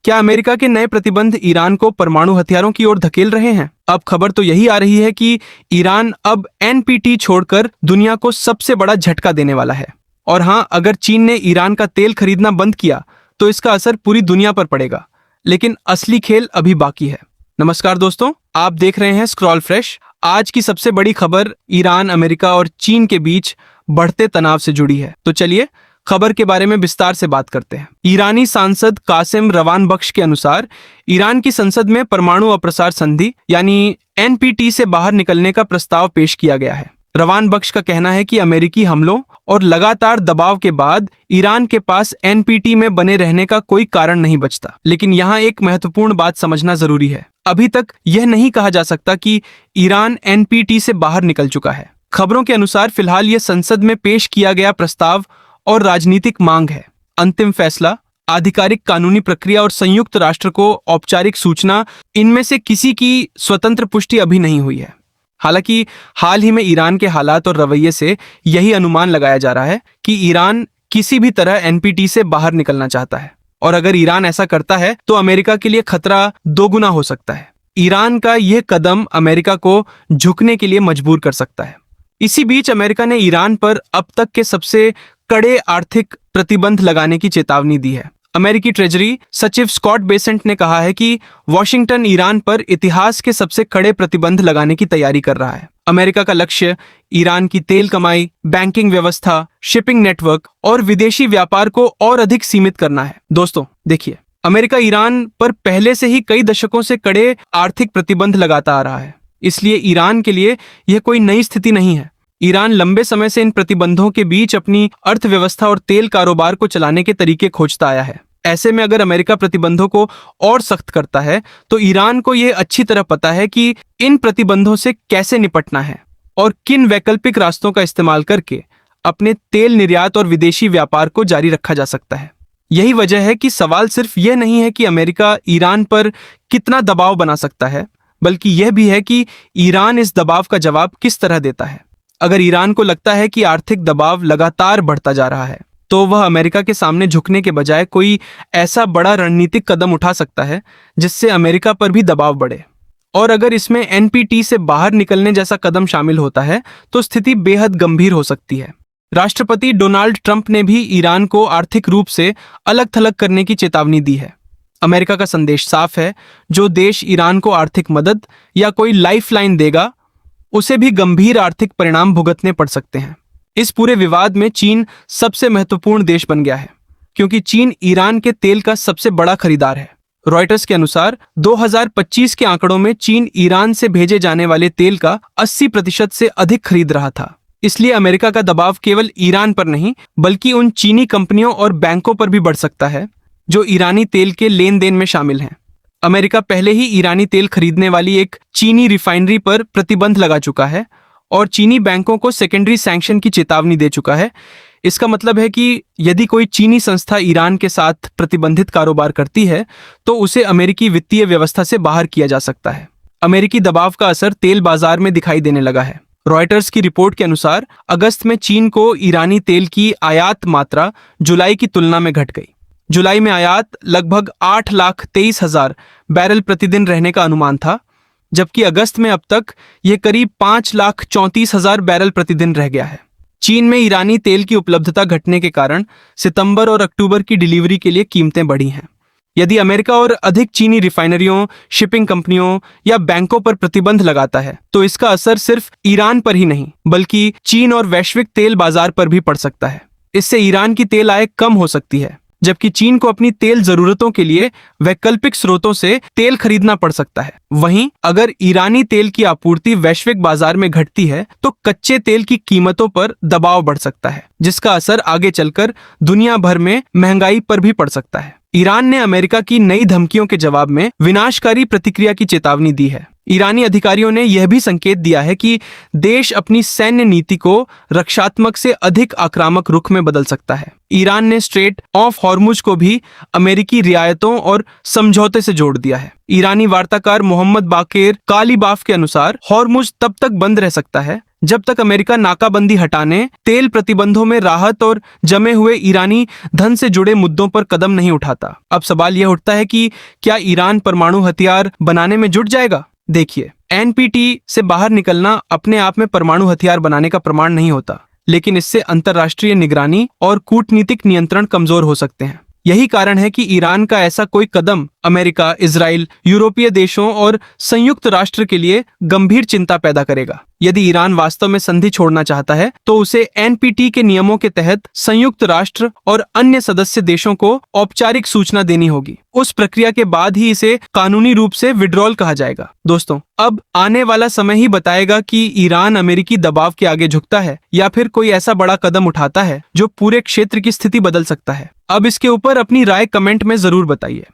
क्या अमेरिका के नए प्रतिबंध ईरान को परमाणु हथियारों की ओर धकेल रहे हैं? अब खबर तो यही आ रही है कि ईरान अब एनपीटी छोड़कर दुनिया को सबसे बड़ा झटका देने वाला है। और हाँ, अगर चीन ने ईरान का तेल खरीदना बंद किया तो इसका असर पूरी दुनिया पर पड़ेगा। लेकिन असली खेल अभी बाकी है। नमस्कार दोस्तों, आप देख रहे हैं स्क्रॉल फ्रेश। आज की सबसे बड़ी खबर ईरान, अमेरिका और चीन के बीच बढ़ते तनाव से जुड़ी है। तो चलिए खबर के बारे में विस्तार से बात करते हैं। ईरानी सांसद कासिम रवान बख्श के अनुसार ईरान की संसद में परमाणु अप्रसार संधि यानी एनपीटी से बाहर निकलने का प्रस्ताव पेश किया गया है। रवान बख्श का कहना है कि अमेरिकी हमलों और लगातार दबाव के बाद ईरान के पास एनपीटी में बने रहने का कोई कारण नहीं बचता। लेकिन यहाँ एक महत्वपूर्ण बात समझना जरूरी है। अभी तक यह नहीं कहा जा सकता कि ईरान एनपीटी से बाहर निकल चुका है। खबरों के अनुसार फिलहाल यह संसद में पेश किया गया प्रस्ताव और राजनीतिक मांग है। अंतिम फैसला, आधिकारिक कानूनी प्रक्रिया और संयुक्त राष्ट्र को औपचारिक सूचना, इनमें से किसी की स्वतंत्र पुष्टि अभी नहीं हुई है। हालांकि हाल ही में ईरान के हालात और रवैये से यही अनुमान लगाया जा रहा है कि ईरान किसी भी तरह एनपीटी से बाहर निकलना चाहता है। और अगर ईरान ऐसा करता है तो अमेरिका के लिए खतरा दोगुना हो सकता है। ईरान का यह कदम अमेरिका को झुकने के लिए मजबूर कर सकता है। इसी बीच अमेरिका ने ईरान पर अब तक के सबसे कड़े आर्थिक प्रतिबंध लगाने की चेतावनी दी है। अमेरिकी ट्रेजरी सचिव स्कॉट बेसेंट ने कहा है कि वॉशिंगटन ईरान पर इतिहास के सबसे कड़े प्रतिबंध लगाने की तैयारी कर रहा है। अमेरिका का लक्ष्य ईरान की तेल कमाई, बैंकिंग व्यवस्था, शिपिंग नेटवर्क और विदेशी व्यापार को और अधिक सीमित करना है। दोस्तों देखिए, अमेरिका ईरान पर पहले से ही कई दशकों से कड़े आर्थिक प्रतिबंध लगाता आ रहा है, इसलिए ईरान के लिए यह कोई नई स्थिति नहीं है। ईरान लंबे समय से इन प्रतिबंधों के बीच अपनी अर्थव्यवस्था और तेल कारोबार को चलाने के तरीके खोजता आया है। ऐसे में अगर अमेरिका प्रतिबंधों को और सख्त करता है तो ईरान को यह अच्छी तरह पता है कि इन प्रतिबंधों से कैसे निपटना है और किन वैकल्पिक रास्तों का इस्तेमाल करके अपने तेल निर्यात और विदेशी व्यापार को जारी रखा जा सकता है। यही वजह है कि सवाल सिर्फ यह नहीं है कि अमेरिका ईरान पर कितना दबाव बना सकता है, बल्कि यह भी है कि ईरान इस दबाव का जवाब किस तरह देता है। अगर ईरान को लगता है कि आर्थिक दबाव लगातार बढ़ता जा रहा है तो वह अमेरिका के सामने झुकने के बजाय कोई ऐसा बड़ा रणनीतिक कदम उठा सकता है जिससे अमेरिका पर भी दबाव बढ़े। और अगर इसमें एनपीटी से बाहर निकलने जैसा कदम शामिल होता है तो स्थिति बेहद गंभीर हो सकती है। राष्ट्रपति डोनाल्ड ट्रंप ने भी ईरान को आर्थिक रूप से अलग थलग करने की चेतावनी दी है। अमेरिका का संदेश साफ है, जो देश ईरान को आर्थिक मदद या कोई लाइफलाइन देगा उसे भी गंभीर आर्थिक परिणाम भुगतने पड़ सकते हैं। इस पूरे विवाद में चीन सबसे महत्वपूर्ण देश बन गया है, क्योंकि चीन ईरान के तेल का सबसे बड़ा खरीदार है। रॉयटर्स के अनुसार 2025 के आंकड़ों में चीन ईरान से भेजे जाने वाले तेल का 80% से अधिक खरीद रहा था। इसलिए अमेरिका का दबाव केवल ईरान पर नहीं बल्कि उन चीनी कंपनियों और बैंकों पर भी बढ़ सकता है जो ईरानी तेल के लेन देन में शामिल हैं। अमेरिका पहले ही ईरानी तेल खरीदने वाली एक चीनी रिफाइनरी पर प्रतिबंध लगा चुका है और चीनी बैंकों को सेकेंडरी सैंक्शन की चेतावनी दे चुका है। इसका मतलब है कि यदि कोई चीनी संस्था ईरान के साथ प्रतिबंधित कारोबार करती है तो उसे अमेरिकी वित्तीय व्यवस्था से बाहर किया जा सकता है। अमेरिकी दबाव का असर तेल बाजार में दिखाई देने लगा है। रॉयटर्स की रिपोर्ट के अनुसार अगस्त में चीन को ईरानी तेल की आयात मात्रा जुलाई की तुलना में घट गई। जुलाई में आयात लगभग 8,23,000 बैरल प्रतिदिन रहने का अनुमान था, जबकि अगस्त में अब तक यह करीब 5,34,000 बैरल प्रतिदिन रह गया है। चीन में ईरानी तेल की उपलब्धता घटने के कारण सितंबर और अक्टूबर की डिलीवरी के लिए कीमतें बढ़ी हैं। यदि अमेरिका और अधिक चीनी रिफाइनरियों, शिपिंग कंपनियों या बैंकों पर प्रतिबंध लगाता है तो इसका असर सिर्फ ईरान पर ही नहीं बल्कि चीन और वैश्विक तेल बाजार पर भी पड़ सकता है। इससे ईरान की तेल आय कम हो सकती है, जबकि चीन को अपनी तेल जरूरतों के लिए वैकल्पिक स्रोतों से तेल खरीदना पड़ सकता है। वहीं अगर ईरानी तेल की आपूर्ति वैश्विक बाजार में घटती है तो कच्चे तेल की कीमतों पर दबाव बढ़ सकता है, जिसका असर आगे चलकर दुनिया भर में महंगाई पर भी पड़ सकता है। ईरान ने अमेरिका की नई धमकियों के जवाब में विनाशकारी प्रतिक्रिया की चेतावनी दी है। ईरानी अधिकारियों ने यह भी संकेत दिया है कि देश अपनी सैन्य नीति को रक्षात्मक से अधिक आक्रामक रुख में बदल सकता है। ईरान ने स्ट्रेट ऑफ हॉर्मुज को भी अमेरिकी रियायतों और समझौते से जोड़ दिया है। ईरानी वार्ताकार मोहम्मद बाकेर कालीबाफ के अनुसार हॉर्मुज तब तक बंद रह सकता है जब तक अमेरिका नाकाबंदी हटाने, तेल प्रतिबंधों में राहत और जमे हुए ईरानी धन से जुड़े मुद्दों पर कदम नहीं उठाता। अब सवाल यह उठता है कि क्या ईरान परमाणु हथियार बनाने में जुट जाएगा? देखिए, एनपीटी से बाहर निकलना अपने आप में परमाणु हथियार बनाने का प्रमाण नहीं होता, लेकिन इससे अंतर्राष्ट्रीय निगरानी और कूटनीतिक नियंत्रण कमजोर हो सकते हैं। यही कारण है कि ईरान का ऐसा कोई कदम अमेरिका, इजराइल, यूरोपीय देशों और संयुक्त राष्ट्र के लिए गंभीर चिंता पैदा करेगा। यदि ईरान वास्तव में संधि छोड़ना चाहता है तो उसे एनपीटी के नियमों के तहत संयुक्त राष्ट्र और अन्य सदस्य देशों को औपचारिक सूचना देनी होगी। उस प्रक्रिया के बाद ही इसे कानूनी रूप से विड्रॉल कहा जाएगा। दोस्तों, अब आने वाला समय ही बताएगा कि ईरान अमेरिकी दबाव के आगे झुकता है या फिर कोई ऐसा बड़ा कदम उठाता है जो पूरे क्षेत्र की स्थिति बदल सकता है। अब इसके ऊपर अपनी राय कमेंट में जरूर बताइए।